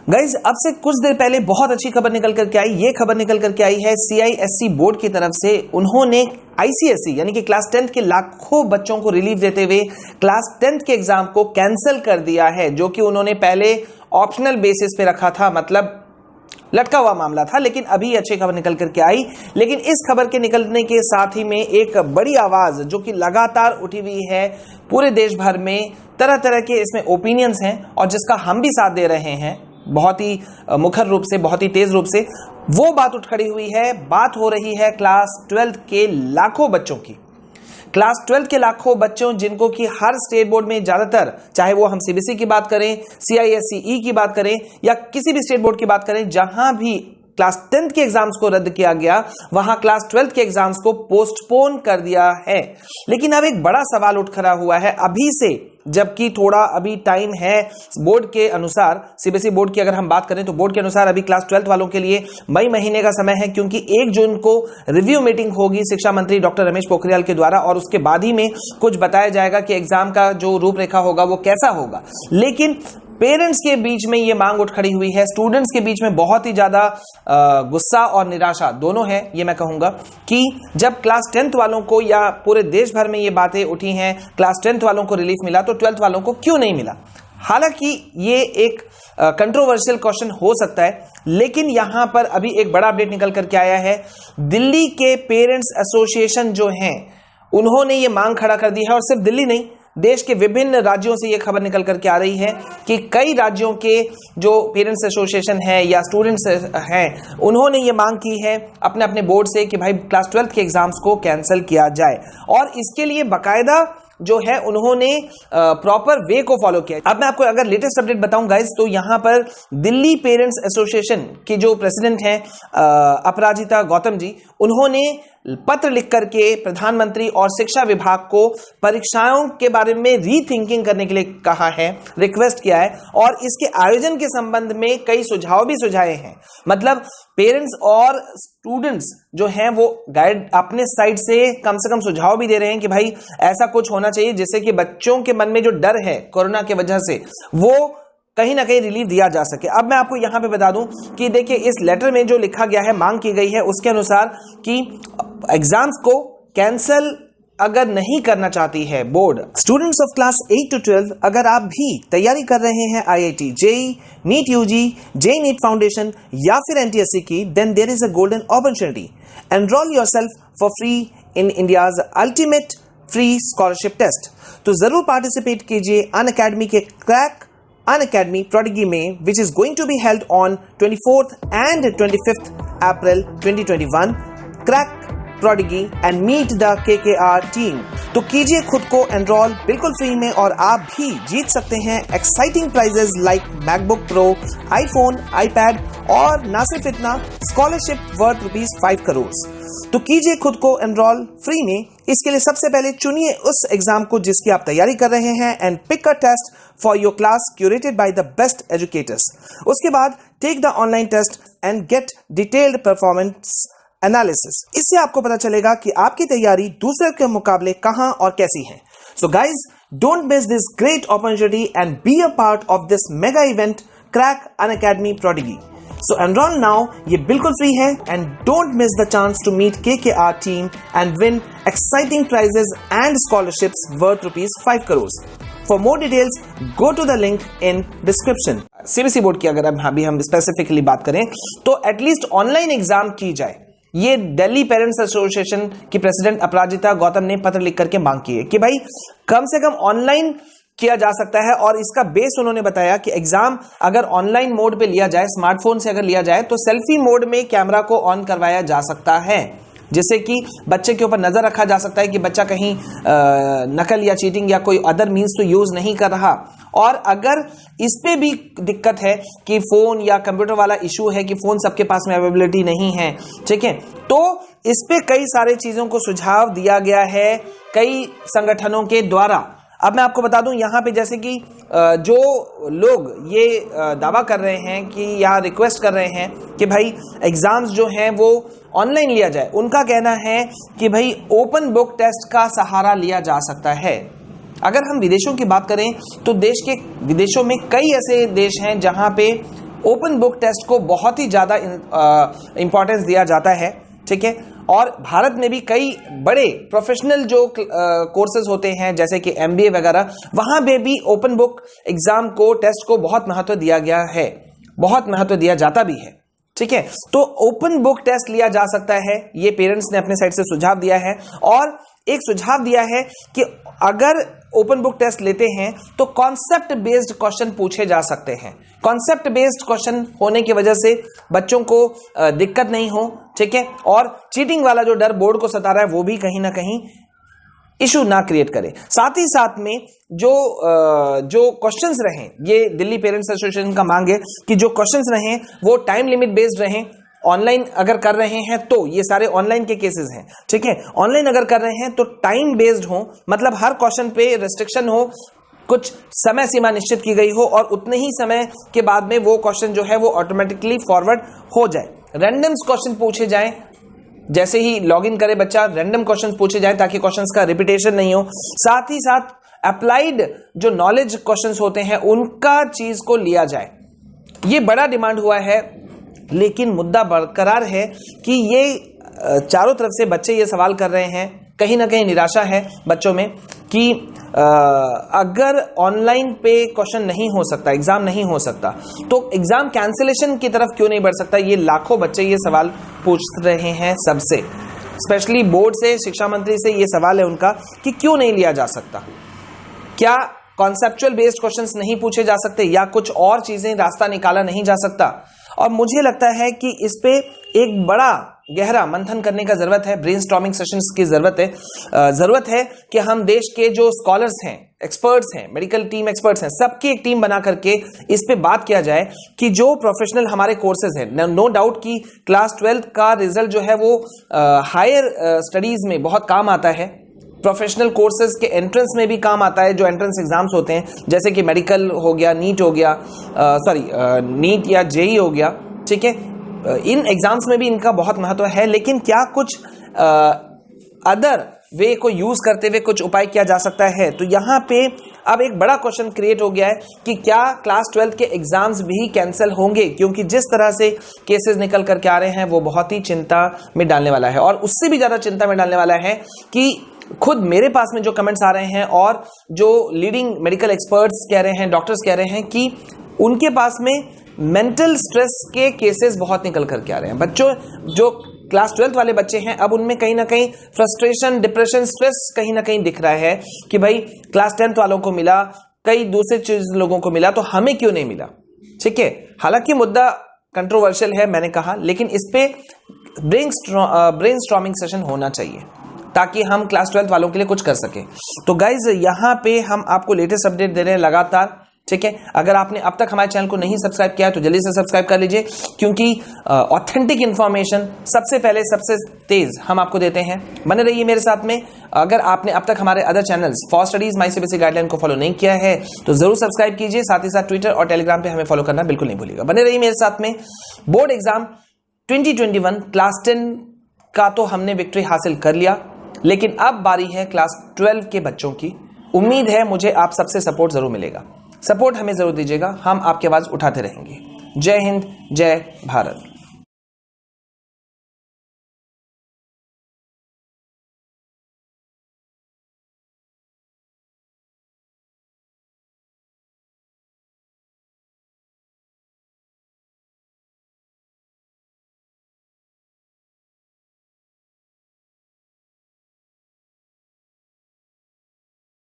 Guys अब से कुछ देर पहले बहुत अच्छी खबर निकल करके आई। ये खबर निकल करके आई है CISE बोर्ड की तरफ से। उन्होंने ICSE यानी कि क्लास 10th के लाखों बच्चों को रिलीफ देते हुए क्लास 10th के एग्जाम को कैंसिल कर दिया है, जो कि उन्होंने पहले ऑप्शनल बेसिस पे रखा था, मतलब लटका हुआ मामला था। लेकिन अभी अच्छी खबर निकल करके आई। लेकिन इस खबर के निकलने के साथ ही में एक बड़ी आवाज जो कि लगातार उठी हुई है पूरे देश भर में, तरह तरह के इसमें ओपिनियंस हैं और जिसका हम भी साथ दे रहे हैं बहुत ही मुखर रूप से, बहुत ही तेज रूप से। वो बात उठ खड़ी हुई है, बात हो रही है क्लास 12th के लाखों बच्चों की। क्लास 12th के लाखों बच्चों जिनको कि हर स्टेट बोर्ड में ज्यादातर, चाहे वो हम CBSE की बात करें, CISE की बात करें या किसी भी स्टेट बोर्ड की बात करें, जहां भी क्लास 10th के एग्जाम्स को रद्द किया गया वहां क्लास 12th के एग्जाम्स को पोस्टपोन कर दिया है। लेकिन अब एक बड़ा सवाल उठ खड़ा हुआ है अभी से, जबकि थोड़ा अभी टाइम है बोर्ड के अनुसार। CBSE बोर्ड की अगर हम बात करें तो बोर्ड के अनुसार अभी क्लास 12th वालों के लिए मई महीने का समय है, क्योंकि 1 जून को रिव्यू मीटिंग होगी शिक्षा मंत्री डॉक्टर रमेश पोखरियाल के द्वारा और उसके बाद ही में कुछ बताया जाएगा कि एग्जाम का जो रूपरेखा होगा वो कैसा होगा। लेकिन पेरेंट्स के बीच में ये मांग उठ खड़ी हुई है, स्टूडेंट्स के बीच में बहुत ही ज्यादा गुस्सा और निराशा दोनों है। ये मैं कहूंगा कि जब क्लास 10th वालों को या पूरे देश भर में ये बातें उठी हैं, क्लास 10th वालों को रिलीफ मिला तो 12th वालों को क्यों नहीं मिला। हालांकि ये एक कंट्रोवर्शियल क्वेश्चन हो सकता है, लेकिन यहां पर अभी एक बड़ा अपडेट निकल करके आया है। दिल्ली के पेरेंट्स एसोसिएशन जो हैं उन्होंने ये मांग खड़ा कर दी है, और सिर्फ दिल्ली नहीं, देश के विभिन्न राज्यों से यह खबर निकल करके आ रही है कि कई राज्यों के जो पेरेंट्स एसोसिएशन है या स्टूडेंट्स हैं उन्होंने ये मांग की है अपने अपने बोर्ड से कि भाई क्लास 12th के एग्जाम्स को कैंसिल किया जाए, और इसके लिए बकायदा जो है उन्होंने प्रॉपर वे को फॉलो किया। अब मैं आपको अगर लेटेस्ट अपडेट बताऊं गाइस, तो यहां पर दिल्ली पेरेंट्स एसोसिएशन की जो प्रेसिडेंट हैं अपराजिता गौतम जी, उन्होंने पत्र लिख करके प्रधानमंत्री और शिक्षा विभाग को परीक्षाओं के बारे में रीथिंकिंग करने के लिए कहा है, रिक्वेस्ट किया है, और इसके आयोजन के संबंध में कई सुझाव भी सुझाए हैं। मतलब पेरेंट्स और स्टूडेंट्स जो हैं वो गाइड अपने साइड से कम सुझाव भी दे रहे हैं कि भाई ऐसा कुछ होना चाहिए जिससे कि बच्चों के मन में जो डर है कोरोना की वजह से वो कहीं ना कहीं रिलीफ दिया जा सके। अब मैं आपको यहां पे बता दूं कि देखिए इस लेटर में जो लिखा गया है, मांग की गई है उसके अनुसार कि एग्जाम्स को कैंसिल अगर नहीं करना चाहती है board, students of class 8 to 12 अगर आप भी तैयारी कर रहे हैं IIT, JEE, NEET UG, JEE NEET foundation या फिर NTSC की, then there is a golden opportunity. Enroll yourself for free in India's ultimate free scholarship test. तो जरूर पार्टिसिपेट कीजिए अनअकैडमी के क्रैक अनअकैडमी प्रोडिगी में, which is going to be held on 24th and 25th April 2021. Crack prodigy and meet the KKR team. तो कीजिए खुद को enrol बिल्कुल फ्री में और आप भी जीत सकते हैं exciting prices like MacBook pro, iPhone, iPad और ना सिर्फ इतना, स्कॉलरशिप वर्थ ₹5 करोड़। तो कीजिए खुद को एनरोल फ्री में। इसके लिए सबसे पहले चुनिए उस एग्जाम को जिसकी आप तैयारी कर रहे हैं and pick a test for your class curated by the best educators. उसके बाद take the online test and get detailed performance analysis. इससे आपको पता चलेगा कि आपकी तैयारी दूसरे के मुकाबले कहां और कैसी है। So guys, don't miss this great opportunity and be a part of this mega event crack Unacademy prodigy. So enroll now, ये बिल्कुल फ्री है, and don't miss the chance to meet KKR team and win exciting prizes and scholarships worth ₹5 crores. For more details, go to the link in description. CBSE board की अगर अभी हम specifically बात करें तो एटलीस्ट ऑनलाइन एग्जाम की जाए, ये दिल्ली पेरेंट्स एसोसिएशन की प्रेसिडेंट अपराजिता गौतम ने पत्र लिख करके मांग की है कि भाई कम से कम ऑनलाइन किया जा सकता है। और इसका बेस उन्होंने बताया कि एग्जाम अगर ऑनलाइन मोड पे लिया जाए, स्मार्टफोन से अगर लिया जाए, तो सेल्फी मोड में कैमरा को ऑन करवाया जा सकता है, जिससे कि बच्चे के ऊपर नजर रखा जा सकता है कि बच्चा कहीं नकल या चीटिंग या कोई अदर मीन्स तो यूज नहीं कर रहा। और अगर इस पे भी दिक्कत है कि फोन या कंप्यूटर वाला इशू है कि फोन सबके पास में अवेलेबिलिटी नहीं है, ठीक है, तो इस पे कई सारे चीजों को सुझाव दिया गया है कई संगठनों के द्वारा। अब मैं आपको बता दूं यहां पे, जैसे कि जो लोग ये दावा कर रहे हैं कि या रिक्वेस्ट कर रहे हैं कि भाई एग्जाम्स जो हैं वो ऑनलाइन लिया जाए, उनका कहना है कि भाई ओपन बुक टेस्ट का सहारा लिया जा सकता है। अगर हम विदेशों की बात करें तो देश के विदेशों में कई ऐसे देश हैं जहां पे ओपन बुक टेस्ट को बहुत ही ज्यादा इंपॉर्टेंस दिया जाता है, ठीक है। और भारत में भी कई बड़े प्रोफेशनल जो कोर्सेज होते हैं जैसे कि MBA वगैरह, वहां पे भी ओपन बुक एग्जाम को, टेस्ट को बहुत महत्व दिया गया है, बहुत महत्व दिया जाता भी है, ठीक है। तो ओपन बुक टेस्ट लिया जा सकता है, ये पेरेंट्स ने अपने साइड से सुझाव दिया है। और एक सुझाव दिया है कि अगर ओपन बुक टेस्ट लेते हैं तो कॉन्सेप्ट बेस्ड क्वेश्चन पूछे जा सकते हैं। कॉन्सेप्ट बेस्ड क्वेश्चन होने की वजह से बच्चों को दिक्कत नहीं हो, ठीक है। और चीटिंग वाला जो डर बोर्ड को सता रहा है वो भी कहीं ना कहीं इशू ना क्रिएट करे। साथ ही साथ में जो क्वेश्चंस रहें, ये दिल्ली पेरेंट्स एसोसिएशन का मांग है कि जो क्वेश्चंस रहें वो टाइम लिमिट बेस्ड रहें। ऑनलाइन अगर कर रहे हैं तो ये सारे ऑनलाइन के केसेस हैं, ठीक है। ऑनलाइन अगर कर रहे हैं तो टाइम बेस्ड हो, मतलब हर क्वेश्चन पे रेस्ट्रिक्शन हो, कुछ समय सीमा निश्चित की गई हो और उतने ही समय के बाद में वो क्वेश्चन जो है वो ऑटोमेटिकली फॉरवर्ड हो जाए। रैंडम क्वेश्चन पूछे जाएं, जैसे ही लॉगिन करे बच्चा रैंडम क्वेश्चन पूछे जाएं ताकि क्वेश्चंस का रिपीटेशन नहीं हो। साथ ही साथ अप्लाइड जो नॉलेज क्वेश्चंस होते हैं उनका चीज को लिया जाए। ये बड़ा डिमांड हुआ है, लेकिन मुद्दा बरकरार है कि ये चारों तरफ से बच्चे ये सवाल कर रहे हैं, कहीं ना कहीं निराशा है बच्चों में कि अगर ऑनलाइन पे क्वेश्चन नहीं हो सकता, एग्जाम नहीं हो सकता, तो एग्जाम कैंसिलेशन की तरफ क्यों नहीं बढ़ सकता। ये लाखों बच्चे ये सवाल पूछ रहे हैं सबसे, स्पेशली बोर्ड से, शिक्षा मंत्री से ये सवाल है उनका कि क्यों नहीं लिया जा सकता। क्या कॉन्सेप्चुअल बेस्ड क्वेश्चंस नहीं पूछे जा सकते या कुछ और चीजें रास्ता निकाला नहीं जा सकता। और मुझे लगता है कि इस पे एक बड़ा गहरा मंथन करने का जरूरत है, ब्रेनस्टॉर्मिंग सेशंस की जरूरत है कि हम देश के जो स्कॉलर्स हैं, एक्सपर्ट्स हैं, मेडिकल टीम एक्सपर्ट्स हैं, सबकी एक टीम बना करके इस पे बात किया जाए कि जो प्रोफेशनल हमारे कोर्सेज हैं, नो डाउट कि क्लास 12 का रिजल्ट जो है वो हायर स्टडीज में बहुत काम आता है, प्रोफेशनल कोर्सेज के एंट्रेंस में भी काम आता है, जो एंट्रेंस एग्जाम्स होते हैं जैसे कि मेडिकल हो गया, नीट हो गया, नीट या जेई हो गया, ठीक है। इन एग्जाम्स में भी इनका बहुत महत्व है, लेकिन क्या कुछ अदर वे को यूज करते हुए कुछ उपाय किया जा सकता है। तो यहाँ पे अब एक बड़ा क्वेश्चन क्रिएट हो गया है कि क्या क्लास 12 के एग्जाम्स भी कैंसिल होंगे, क्योंकि जिस तरह से केसेस निकल करके आ रहे हैं वो बहुत ही चिंता में डालने वाला है। और उससे भी ज्यादा चिंता में डालने वाला है कि खुद मेरे पास में जो कमेंट्स आ रहे हैं और जो लीडिंग मेडिकल एक्सपर्ट्स कह रहे हैं, डॉक्टर्स कह रहे हैं कि उनके पास में मेंटल स्ट्रेस के केसेस बहुत निकल करके आ रहे हैं। बच्चों जो क्लास 12 वाले बच्चे हैं, अब उनमें कहीं ना कहीं फ्रस्ट्रेशन, डिप्रेशन, स्ट्रेस कहीं ना कहीं दिख रहा है कि भाई क्लास 10 वालों को मिला, कई दूसरे चीज लोगों को मिला, तो हमें क्यों नहीं मिला, ठीक है। हालांकि मुद्दा कंट्रोवर्शियल है, मैंने कहा, लेकिन इस पे ब्रेनस्टॉर्मिंग सेशन होना चाहिए ताकि हम क्लास 12 वालों के लिए कुछ कर सके। तो गाइज यहाँ पे हम आपको लेटेस्ट अपडेट दे रहे हैं लगातार, ठीक है। अगर आपने अब तक हमारे चैनल को नहीं सब्सक्राइब किया है तो जल्दी से सब्सक्राइब कर लीजिए, क्योंकि ऑथेंटिक इंफॉर्मेशन सबसे पहले, सबसे तेज हम आपको देते हैं। बने रहिए मेरे साथ में। अगर आपने अब तक हमारे other channels for studies, my CBSE guideline को फॉलो नहीं किया है तो जरूर सब्सक्राइब कीजिए। साथ ही साथ ट्विटर और टेलीग्राम पे हमें फॉलो करना बिल्कुल नहीं भूलिएगा। बने रहिए मेरे साथ में। बोर्ड एग्जाम 2021 क्लास 10 का तो हमने विक्ट्री हासिल कर लिया, लेकिन अब बारी है क्लास 12 के बच्चों की। उम्मीद है मुझे आप सबसे सपोर्ट जरूर मिलेगा। सपोर्ट हमें जरूर दीजिएगा, हम आपकी आवाज उठाते रहेंगे। जय हिंद, जय भारत।